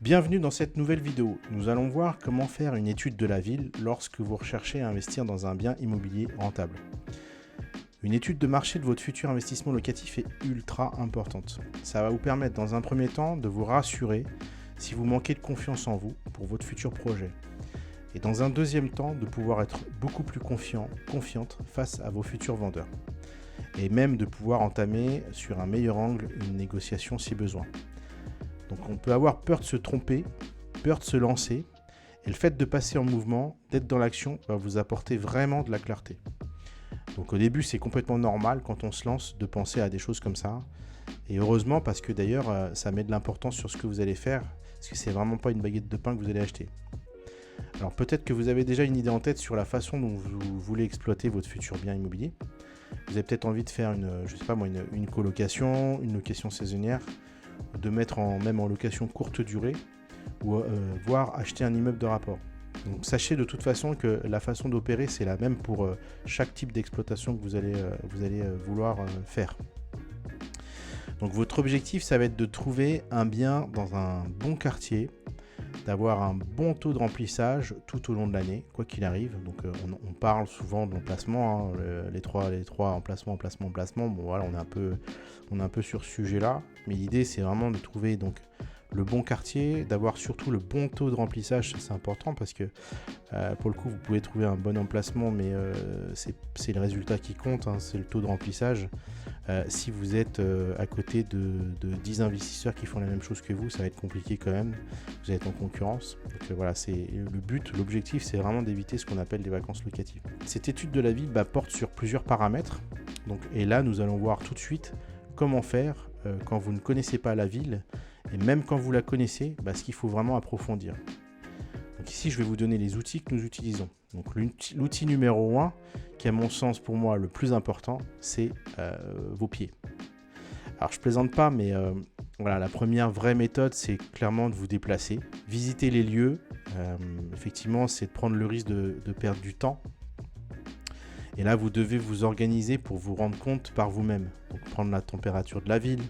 Bienvenue dans cette nouvelle vidéo. Nous allons voir comment faire une étude de la ville lorsque vous recherchez à investir dans un bien immobilier rentable. Une étude de marché de votre futur investissement locatif est ultra importante. Ça va vous permettre dans un premier temps de vous rassurer si vous manquez de confiance en vous pour votre futur projet. Et dans un deuxième temps de pouvoir être beaucoup plus confiante face à vos futurs vendeurs. Et même de pouvoir entamer sur un meilleur angle une négociation si besoin. Donc on peut avoir peur de se tromper, peur de se lancer, et le fait de passer en mouvement, d'être dans l'action, va vous apporter vraiment de la clarté. Donc au début, c'est complètement normal quand on se lance de penser à des choses comme ça. Et heureusement, parce que d'ailleurs, ça met de l'importance sur ce que vous allez faire, parce que c'est vraiment pas une baguette de pain que vous allez acheter. Alors peut-être que vous avez déjà une idée en tête sur la façon dont vous voulez exploiter votre futur bien immobilier. Vous avez peut-être envie de faire une colocation, une location saisonnière, de mettre même en location courte durée ou voire acheter un immeuble de rapport. Donc sachez de toute façon que la façon d'opérer c'est la même pour chaque type d'exploitation que vous allez vouloir faire. Donc votre objectif ça va être de trouver un bien dans un bon quartier, d'avoir un bon taux de remplissage tout au long de l'année, quoi qu'il arrive. Donc on parle souvent de l'emplacement, les trois emplacements. Bon voilà, on est un peu sur ce sujet-là, mais l'idée c'est vraiment de trouver donc le bon quartier, d'avoir surtout le bon taux de remplissage, c'est important parce que pour le coup vous pouvez trouver un bon emplacement, mais c'est le résultat qui compte, hein, c'est le taux de remplissage. Si vous êtes à côté de 10 investisseurs qui font la même chose que vous, ça va être compliqué quand même, vous allez être en concurrence. Donc voilà, c'est le but, l'objectif c'est vraiment d'éviter ce qu'on appelle des vacances locatives. Cette étude de la ville porte sur plusieurs paramètres, donc, et là nous allons voir tout de suite comment faire quand vous ne connaissez pas la ville, et même quand vous la connaissez, ce qu'il faut vraiment approfondir. Donc ici, je vais vous donner les outils que nous utilisons. Donc l'outil numéro 1, qui est à mon sens pour moi le plus important, c'est vos pieds. Alors je plaisante pas, mais voilà, la première vraie méthode, c'est clairement de vous déplacer, visiter les lieux. Effectivement, c'est de prendre le risque de perdre du temps. Et là, vous devez vous organiser pour vous rendre compte par vous-même. Donc prendre la température de la ville,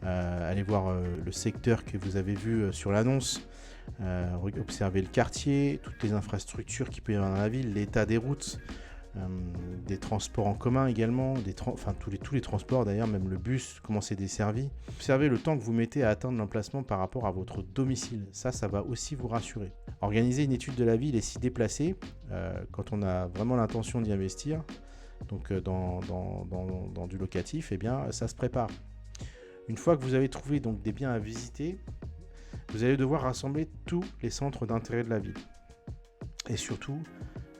aller voir le secteur que vous avez vu sur l'annonce, observer le quartier, toutes les infrastructures qu'il peut y avoir dans la ville, l'état des routes, des transports en commun également, tous les transports d'ailleurs, même le bus, comment c'est desservi. Observez le temps que vous mettez à atteindre l'emplacement par rapport à votre domicile, ça va aussi vous rassurer. Organiser une étude de la ville et s'y déplacer quand on a vraiment l'intention d'y investir, donc dans du locatif, eh bien ça se prépare. Une fois que vous avez trouvé donc des biens à visiter, vous allez devoir rassembler tous les centres d'intérêt de la ville. Et surtout,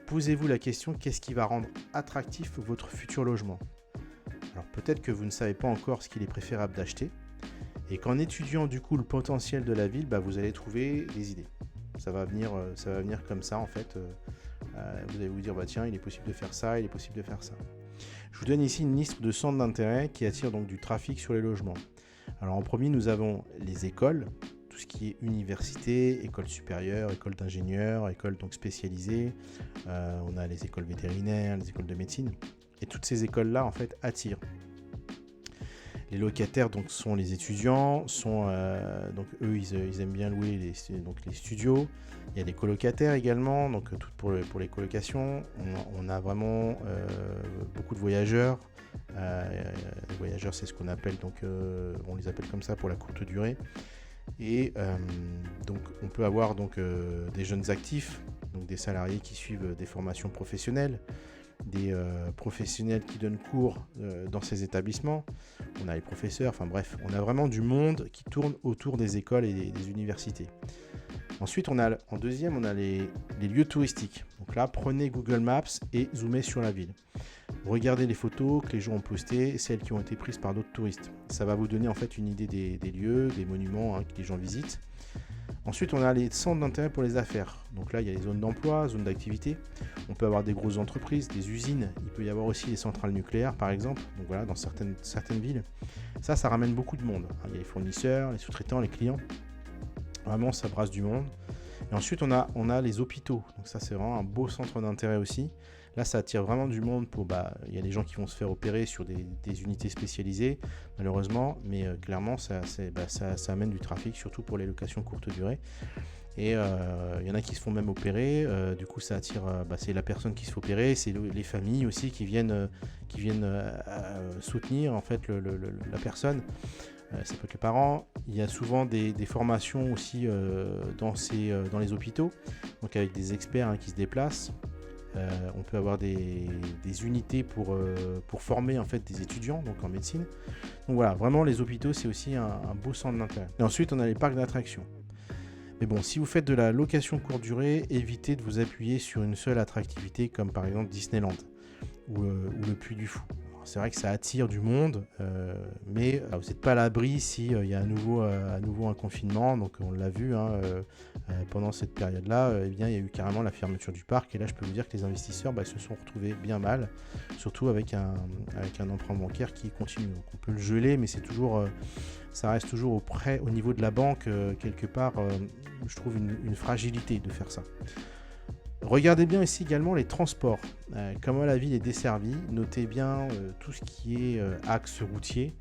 posez-vous la question, qu'est-ce qui va rendre attractif votre futur logement? Alors peut-être que vous ne savez pas encore ce qu'il est préférable d'acheter, et qu'en étudiant du coup le potentiel de la ville, vous allez trouver des idées. Ça va venir comme ça en fait. Vous allez vous dire, tiens, il est possible de faire ça, il est possible de faire ça. Je vous donne ici une liste de centres d'intérêt qui attirent donc du trafic sur les logements. Alors en premier, nous avons les écoles, tout ce qui est université, école supérieure, école d'ingénieurs, école donc spécialisée. On a les écoles vétérinaires, les écoles de médecine. Et toutes ces écoles-là, en fait, attirent. Les locataires donc, sont les étudiants, donc eux, ils aiment bien louer les studios. Il y a des colocataires également, donc tout pour les colocations. On a vraiment beaucoup de voyageurs. Les voyageurs, c'est ce qu'on appelle, on les appelle comme ça pour la courte durée. Et donc on peut avoir des jeunes actifs, donc des salariés qui suivent des formations professionnelles, des professionnels qui donnent cours dans ces établissements. On a les professeurs, enfin bref, on a vraiment du monde qui tourne autour des écoles et des universités. Ensuite, en deuxième, on a les lieux touristiques. Donc là, prenez Google Maps et zoomez sur la ville. Regardez les photos que les gens ont postées, celles qui ont été prises par d'autres touristes. Ça va vous donner en fait une idée des lieux, des monuments que les gens visitent. Ensuite, on a les centres d'intérêt pour les affaires. Donc là, il y a les zones d'emploi, zones d'activité. On peut avoir des grosses entreprises, des usines. Il peut y avoir aussi les centrales nucléaires, par exemple. Donc voilà, dans certaines villes. Ça ramène beaucoup de monde. Il y a les fournisseurs, les sous-traitants, les clients. Vraiment, ça brasse du monde. Et ensuite, on a les hôpitaux. Donc ça, c'est vraiment un beau centre d'intérêt aussi. Là, ça attire vraiment du monde pour, il y a des gens qui vont se faire opérer sur des unités spécialisées, malheureusement, mais clairement, ça amène du trafic, surtout pour les locations courte durée. Et il y en a qui se font même opérer, du coup ça attire, c'est la personne qui se fait opérer, c'est les familles aussi qui viennent soutenir en fait la personne. Ça peut être les parents. Il y a souvent des formations aussi dans les hôpitaux, donc avec des experts qui se déplacent. On peut avoir des unités pour former en fait des étudiants donc en médecine. Donc voilà, vraiment les hôpitaux c'est aussi un beau centre d'intérêt. Et ensuite on a les parcs d'attractions. Mais bon, si vous faites de la location courte durée, évitez de vous appuyer sur une seule attractivité comme par exemple Disneyland ou le Puy du Fou. C'est vrai que ça attire du monde, mais vous n'êtes pas à l'abri s'il y a à nouveau un confinement. Donc on l'a vu pendant cette période-là, il y a eu carrément la fermeture du parc. Et là, je peux vous dire que les investisseurs se sont retrouvés bien mal, surtout avec un emprunt bancaire qui continue. Donc on peut le geler, mais ça reste toujours au niveau de la banque, quelque part, je trouve une fragilité de faire ça. Regardez bien ici également les transports, comment la ville est desservie. Notez bien tout ce qui est axe routier.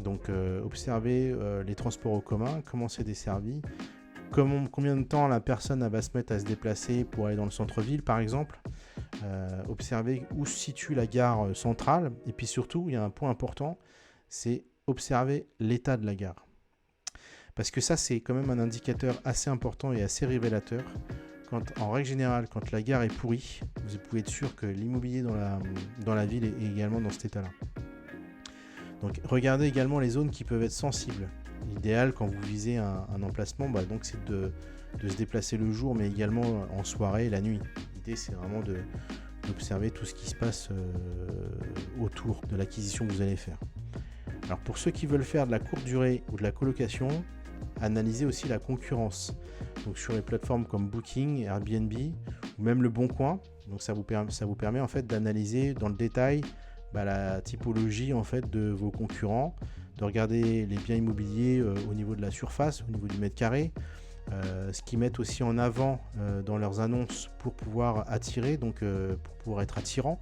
Donc observez les transports en commun, comment c'est desservi, combien de temps la personne va se mettre à se déplacer pour aller dans le centre-ville par exemple. Observez où se situe la gare centrale. Et puis surtout, il y a un point important, c'est observer l'état de la gare. Parce que ça, c'est quand même un indicateur assez important et assez révélateur. En règle générale, quand la gare est pourrie, vous pouvez être sûr que l'immobilier dans la ville est également dans cet état-là. Donc regardez également les zones qui peuvent être sensibles. L'idéal quand vous visez un emplacement, donc c'est de se déplacer le jour, mais également en soirée et la nuit. L'idée c'est vraiment d'observer tout ce qui se passe autour de l'acquisition que vous allez faire. Alors pour ceux qui veulent faire de la courte durée ou de la colocation, analysez aussi la concurrence. Donc sur les plateformes comme Booking, Airbnb ou même Le Bon Coin. Donc ça vous permet en fait d'analyser dans le détail la typologie en fait de vos concurrents, de regarder les biens immobiliers au niveau de la surface, au niveau du mètre carré, ce qu'ils mettent aussi en avant dans leurs annonces pour pouvoir attirer, donc pour pouvoir être attirant,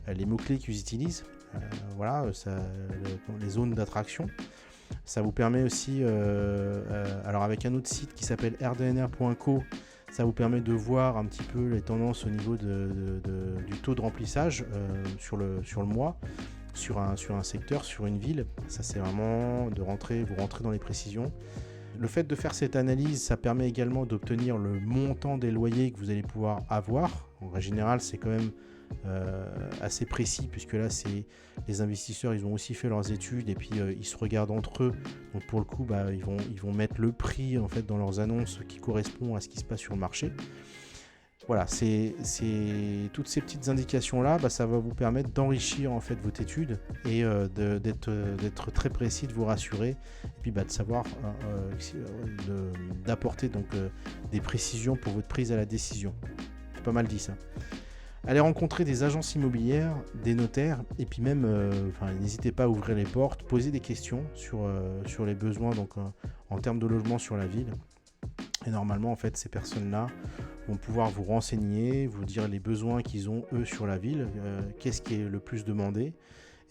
les mots-clés qu'ils utilisent, les zones d'attraction. Ça vous permet aussi, alors avec un autre site qui s'appelle rdnr.co, ça vous permet de voir un petit peu les tendances au niveau du taux de remplissage sur le mois, sur un secteur, sur une ville. Ça c'est vraiment vous rentrez dans les précisions. Le fait de faire cette analyse, ça permet également d'obtenir le montant des loyers que vous allez pouvoir avoir. En général, c'est quand même assez précis, puisque là les investisseurs ils ont aussi fait leurs études et puis ils se regardent entre eux, donc pour le coup ils vont mettre le prix en fait dans leurs annonces qui correspond à ce qui se passe sur le marché. Voilà, c'est toutes ces petites indications là, ça va vous permettre d'enrichir en fait votre étude et d'être très précis, de vous rassurer et puis de savoir d'apporter donc des précisions pour votre prise à la décision. C'est pas mal dit ça. Allez rencontrer des agences immobilières, des notaires, et puis même, n'hésitez pas à ouvrir les portes, poser des questions sur les besoins donc, en termes de logement sur la ville. Et normalement, en fait, ces personnes-là vont pouvoir vous renseigner, vous dire les besoins qu'ils ont, eux, sur la ville, qu'est-ce qui est le plus demandé.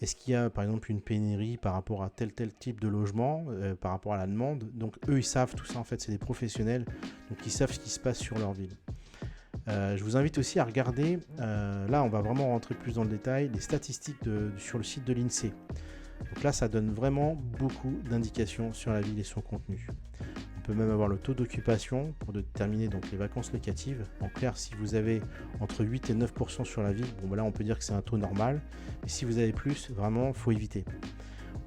Est-ce qu'il y a, par exemple, une pénurie par rapport à tel type de logement, par rapport à la demande. Donc, eux, ils savent tout ça, en fait, c'est des professionnels, donc ils savent ce qui se passe sur leur ville. Je vous invite aussi à regarder, là on va vraiment rentrer plus dans le détail, les statistiques sur le site de l'INSEE. Donc là ça donne vraiment beaucoup d'indications sur la ville et son contenu. On peut même avoir le taux d'occupation pour déterminer donc les vacances locatives. En clair, si vous avez entre 8 et 9% sur la ville, là on peut dire que c'est un taux normal. Et si vous avez plus, vraiment il faut éviter.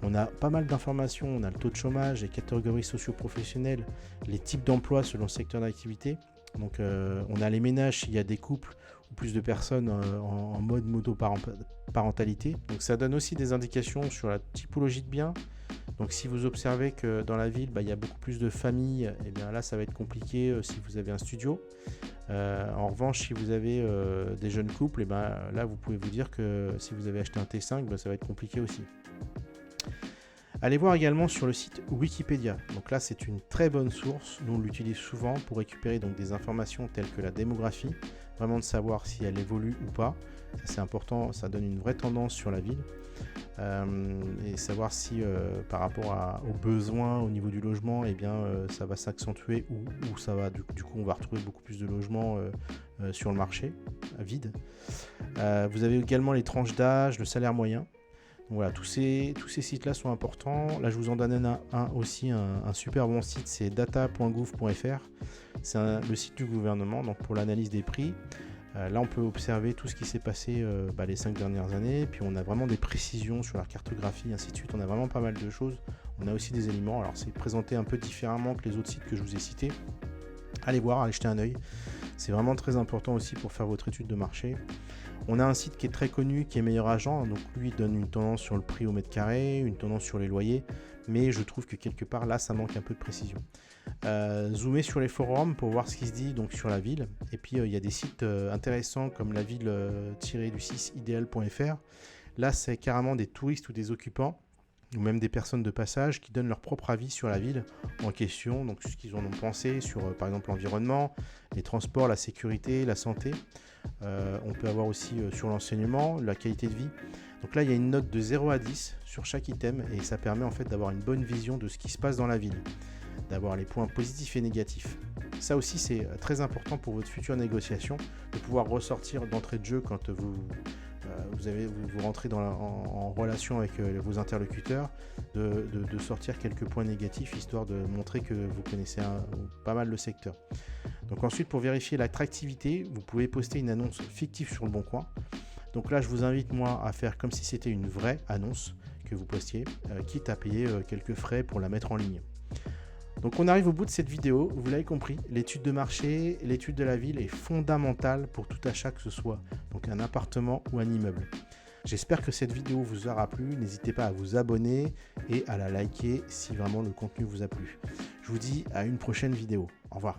On a pas mal d'informations, on a le taux de chômage, les catégories socio-professionnelles, les types d'emplois selon le secteur d'activité. Donc on a les ménages s'il y a des couples ou plus de personnes en mode monoparentalité. Donc ça donne aussi des indications sur la typologie de biens. Donc si vous observez que dans la ville, il y a beaucoup plus de familles, et bien là ça va être compliqué si vous avez un studio. En revanche, si vous avez des jeunes couples, là vous pouvez vous dire que si vous avez acheté un T5, ça va être compliqué aussi. Allez voir également sur le site Wikipédia. Donc là, c'est une très bonne source. Nous, on l'utilise souvent pour récupérer donc des informations telles que la démographie, vraiment de savoir si elle évolue ou pas. Ça, c'est important, ça donne une vraie tendance sur la ville. Et savoir si par rapport aux besoins au niveau du logement, eh bien, ça va s'accentuer ou ça va, du coup, on va retrouver beaucoup plus de logements sur le marché, vide. Vous avez également les tranches d'âge, le salaire moyen. Donc voilà, tous ces sites-là sont importants. Là, je vous en donne un super bon site, c'est data.gouv.fr. C'est le site du gouvernement, donc pour l'analyse des prix. Là, on peut observer tout ce qui s'est passé les 5 dernières années. Puis on a vraiment des précisions sur la cartographie, ainsi de suite. On a vraiment pas mal de choses. On a aussi des éléments. Alors, c'est présenté un peu différemment que les autres sites que je vous ai cités. Allez voir, allez jeter un œil. C'est vraiment très important aussi pour faire votre étude de marché. On a un site qui est très connu, qui est Meilleur Agent. Donc lui, il donne une tendance sur le prix au mètre carré, une tendance sur les loyers. Mais je trouve que quelque part, là, ça manque un peu de précision. Zoomez sur les forums pour voir ce qui se dit donc, sur la ville. Et puis, il y a des sites intéressants comme la ville-du6idéal.fr. Là, c'est carrément des touristes ou des occupants ou même des personnes de passage qui donnent leur propre avis sur la ville en question, donc ce qu'ils en ont pensé sur par exemple l'environnement, les transports, la sécurité, la santé. On peut avoir aussi sur l'enseignement, la qualité de vie. Donc là, il y a une note de 0 à 10 sur chaque item et ça permet en fait d'avoir une bonne vision de ce qui se passe dans la ville, d'avoir les points positifs et négatifs. Ça aussi, c'est très important pour votre future négociation, de pouvoir ressortir d'entrée de jeu quand vous rentrez en relation avec vos interlocuteurs, de sortir quelques points négatifs, histoire de montrer que vous connaissez pas mal le secteur. Donc ensuite, pour vérifier l'attractivité, vous pouvez poster une annonce fictive sur le Bon Coin. Donc là, je vous invite, moi, à faire comme si c'était une vraie annonce que vous postiez, quitte à payer quelques frais pour la mettre en ligne. Donc on arrive au bout de cette vidéo, vous l'avez compris, l'étude de marché, l'étude de la ville est fondamentale pour tout achat, que ce soit donc un appartement ou un immeuble. J'espère que cette vidéo vous aura plu, n'hésitez pas à vous abonner et à la liker si vraiment le contenu vous a plu. Je vous dis à une prochaine vidéo, au revoir.